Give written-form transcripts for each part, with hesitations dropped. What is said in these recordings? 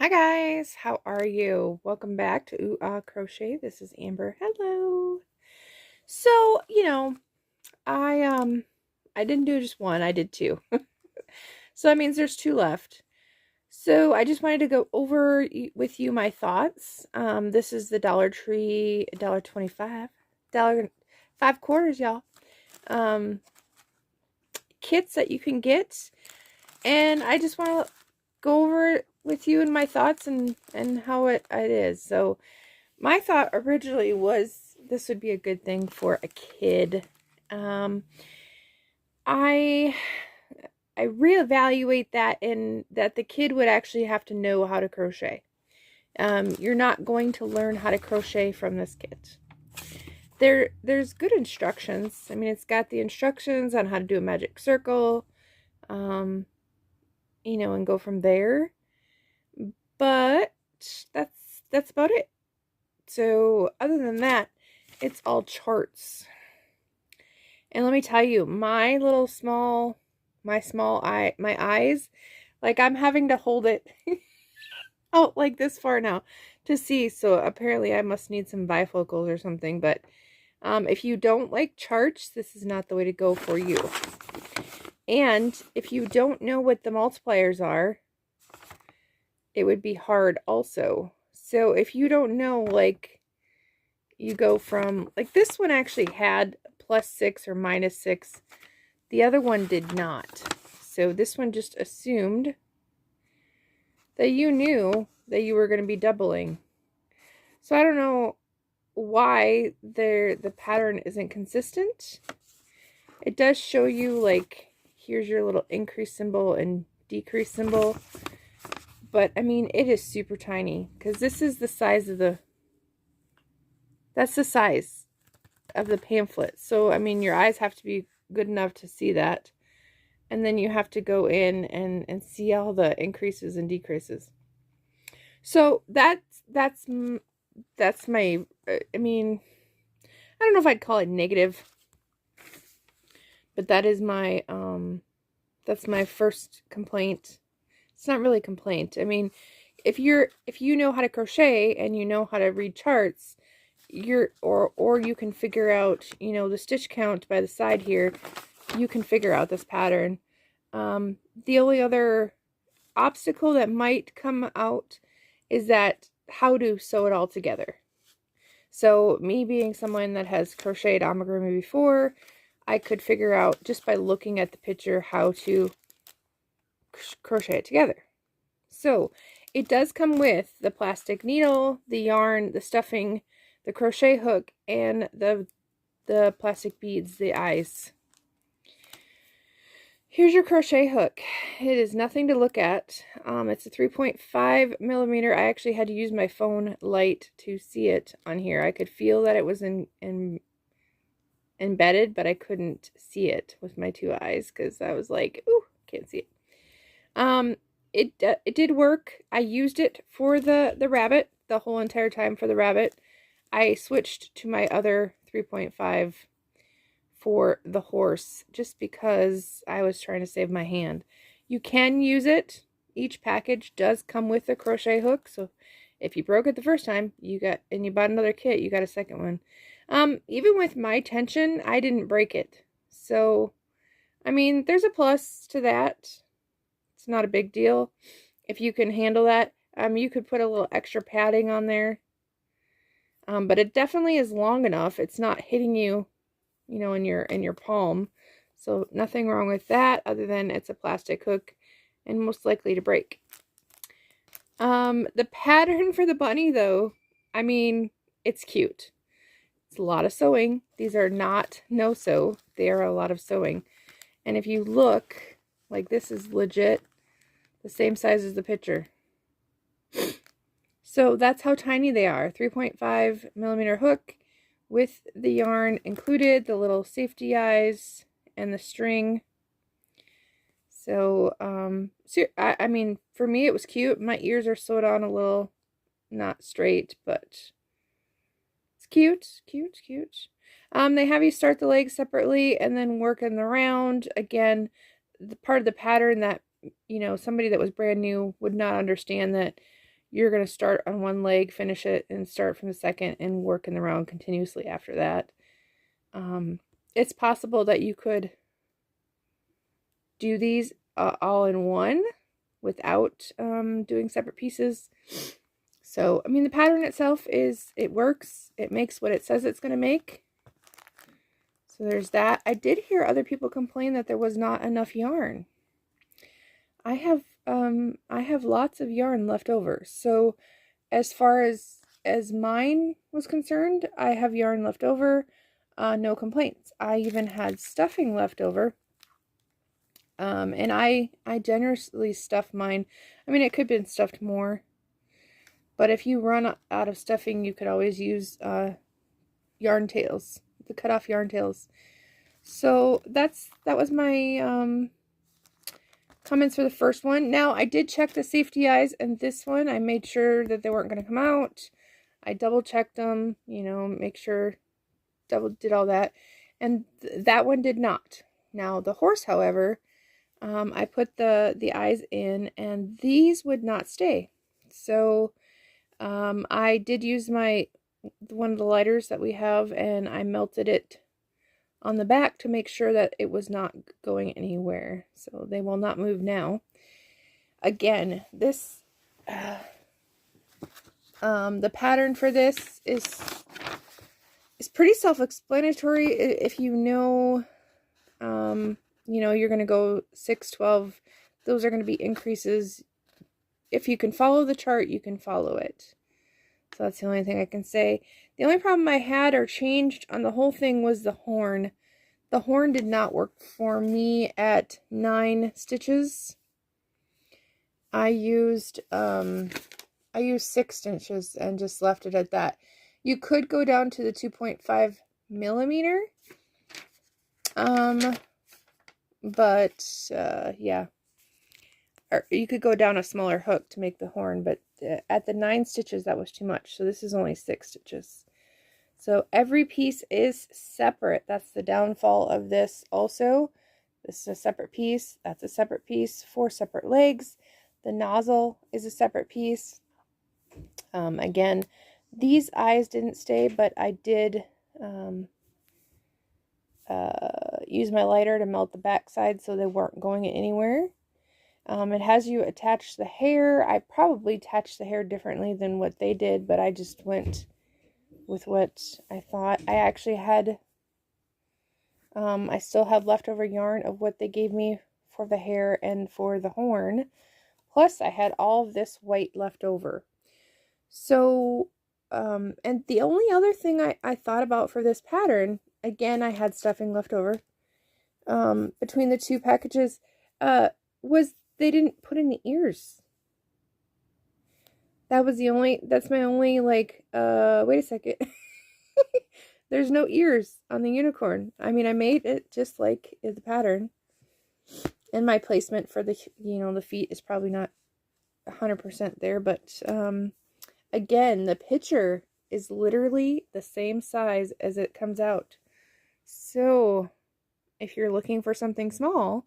Hi guys, how are you? Welcome back to Crochet. This is Amber. Hello. So, I didn't do just one, I did two. So that means there's two left. So I just wanted to go over with you my thoughts. This is the Dollar Tree, $1.25, dollar 5 quarters, y'all. Kits that you can get, and I just want to go over it with you and my thoughts and how it is. So my thought originally was this would be a good thing for a kid. I reevaluate that in that the kid would actually have to know how to crochet. You're not going to learn how to crochet from this kit. There's good instructions. I mean, it's got the instructions on how to do a magic circle, and go from there. But that's about it. So other than that, it's all charts. And let me tell you, my eyes, like I'm having to hold it out like this far now to see. So apparently I must need some bifocals or something. But if you don't like charts, this is not the way to go for you. And if you don't know what the multipliers are, it would be hard also. So if you don't know, like, you go from, like, this one actually had +6 or -6. The other one did not. So this one just assumed that you knew that you were going to be doubling. So I don't know why the pattern isn't consistent. It does show you, like, here's your little increase symbol and decrease symbol. But, I mean, it is super tiny. Because this is the size of that's the size of the pamphlet. So, I mean, your eyes have to be good enough to see that. And then you have to go in and see all the increases and decreases. So, that's my, I mean, I don't know if I'd call it negative. But that is my, that's my first complaint. It's not really a complaint. I mean, if you know how to crochet and you know how to read charts, or you can figure out, the stitch count by the side here, you can figure out this pattern. The only other obstacle that might come out is that how to sew it all together. So me being someone that has crocheted amigurumi before, I could figure out just by looking at the picture how to crochet it together. So it does come with the plastic needle, the yarn, the stuffing, the crochet hook, and the plastic beads, the eyes. Here's your crochet hook. It is nothing to look at. It's a 3.5 millimeter. I actually had to use my phone light to see it on here. I could feel that it was embedded, but I couldn't see it with my two eyes because I was like, ooh, can't see it. It did work. I used it for the rabbit the whole entire time for the rabbit. I switched to my other 3.5 for the horse just because I was trying to save my hand. You can use it. Each package does come with a crochet hook, so if you broke it the first time, you bought another kit, you got a second one. Even with my tension, I didn't break it. So, I mean, there's a plus to that. It's not a big deal if you can handle that. You could put a little extra padding on there. But it definitely is long enough. It's not hitting you, in your palm. So nothing wrong with that other than it's a plastic hook and most likely to break. The pattern for the bunny, though, I mean, it's cute. It's a lot of sewing. These are not no-sew. They are a lot of sewing. And if you look, like, this is legit the same size as the picture. So that's how tiny they are. 3.5 millimeter hook with the yarn included, the little safety eyes, and the string. So, I mean, for me, it was cute. My ears are sewed on a little, not straight, but it's cute, cute, cute. They have you start the legs separately and then work in the round. Again, the part of the pattern that, somebody that was brand new would not understand that you're going to start on one leg, finish it, and start from the second and work in the round continuously after that. It's possible that you could do these all in one without doing separate pieces. So, I mean, the pattern itself it works. It makes what it says it's going to make. So there's that. I did hear other people complain that there was not enough yarn. I have lots of yarn left over. So as far as mine was concerned, I have yarn left over. No complaints. I even had stuffing left over. And I generously stuffed mine. I mean, it could have been stuffed more. But if you run out of stuffing, you could always use yarn tails, the cut off yarn tails. So that was my comments for the first one. Now, I did check the safety eyes, and this one, I made sure that they weren't going to come out. I double checked them, you know, make sure, did all that. And that one did not. Now, the horse, however, I put the eyes in, and these would not stay. So, I did use one of the lighters that we have, and I melted it on the back to make sure that it was not going anywhere. So they will not move now. Again, this, the pattern for this is pretty self-explanatory. If you know, you know, you're going to go 6, 12, those are going to be increases. If you can follow the chart, you can follow it. So that's the only thing I can say. The only problem I had or changed on the whole thing was the horn. The horn did not work for me at 9 stitches. I used 6 stitches and just left it at that. You could go down to the 2.5 millimeter. But yeah. Or you could go down a smaller hook to make the horn, but at the 9 stitches, that was too much. So this is only 6 stitches. So every piece is separate. That's the downfall of this also. This is a separate piece. That's a separate piece. 4 separate legs. The nozzle is a separate piece. Again, these eyes didn't stay, but I did use my lighter to melt the back side so they weren't going anywhere. It has you attach the hair. I probably attached the hair differently than what they did, but I just went with what I thought. I actually had, I still have leftover yarn of what they gave me for the hair and for the horn. Plus, I had all of this white left over. So, and the only other thing I thought about for this pattern, again, I had stuffing left over, between the 2 packages, was they didn't put any ears. That's my only, like, wait a second. There's no ears on the unicorn. I mean, I made it just like the pattern. And my placement for the, you know, the feet is probably not 100% there. But, again, the picture is literally the same size as it comes out. So, if you're looking for something small,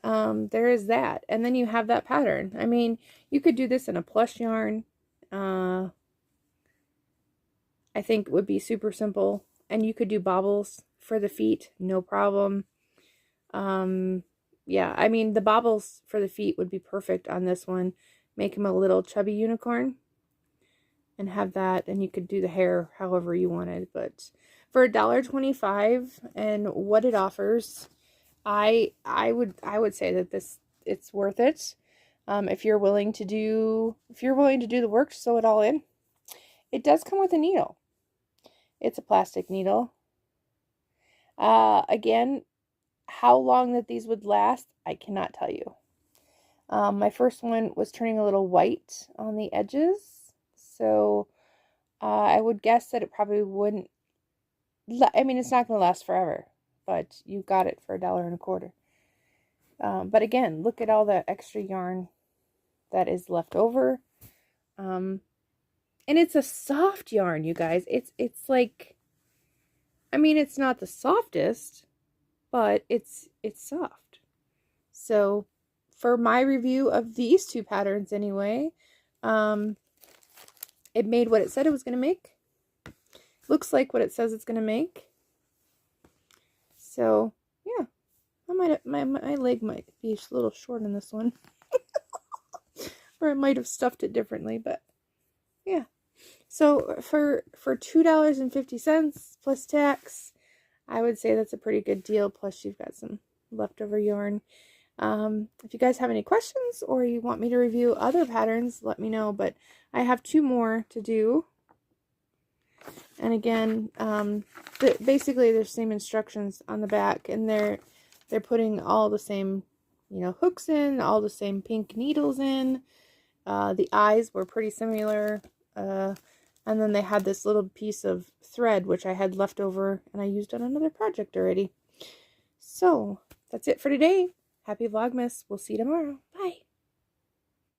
there is that. And then you have that pattern. I mean, you could do this in a plush yarn. I think it would be super simple. And you could do bobbles for the feet, no problem. Yeah, I mean, the bobbles for the feet would be perfect on this one. Make him a little chubby unicorn and have that, and you could do the hair however you wanted. But for $1.25 and what it offers, I would say that it's worth it. If you're willing to do the work to sew it all in. It does come with a needle. It's a plastic needle. Again, how long that these would last, I cannot tell you. My first one was turning a little white on the edges, so I would guess that it probably wouldn't. I mean, it's not going to last forever, but you got it for $1.25. But again, look at all the extra yarn that is left over. And it's a soft yarn, you guys. It's like, I mean, it's not the softest, but it's soft. So for my review of these 2 patterns anyway, It made what it said it was going to make. Looks like what it says it's going to make. So, yeah. My leg might be a little short in this one. Or I might have stuffed it differently, but yeah. So for $2.50 plus tax, I would say that's a pretty good deal. Plus you've got some leftover yarn. If you guys have any questions or you want me to review other patterns, let me know. But I have 2 more to do. And again, basically there's same instructions on the back, and they're putting all the same, hooks in, all the same pink needles in. The eyes were pretty similar. And then they had this little piece of thread, which I had left over and I used on another project already. So that's it for today. Happy Vlogmas. We'll see you tomorrow. Bye.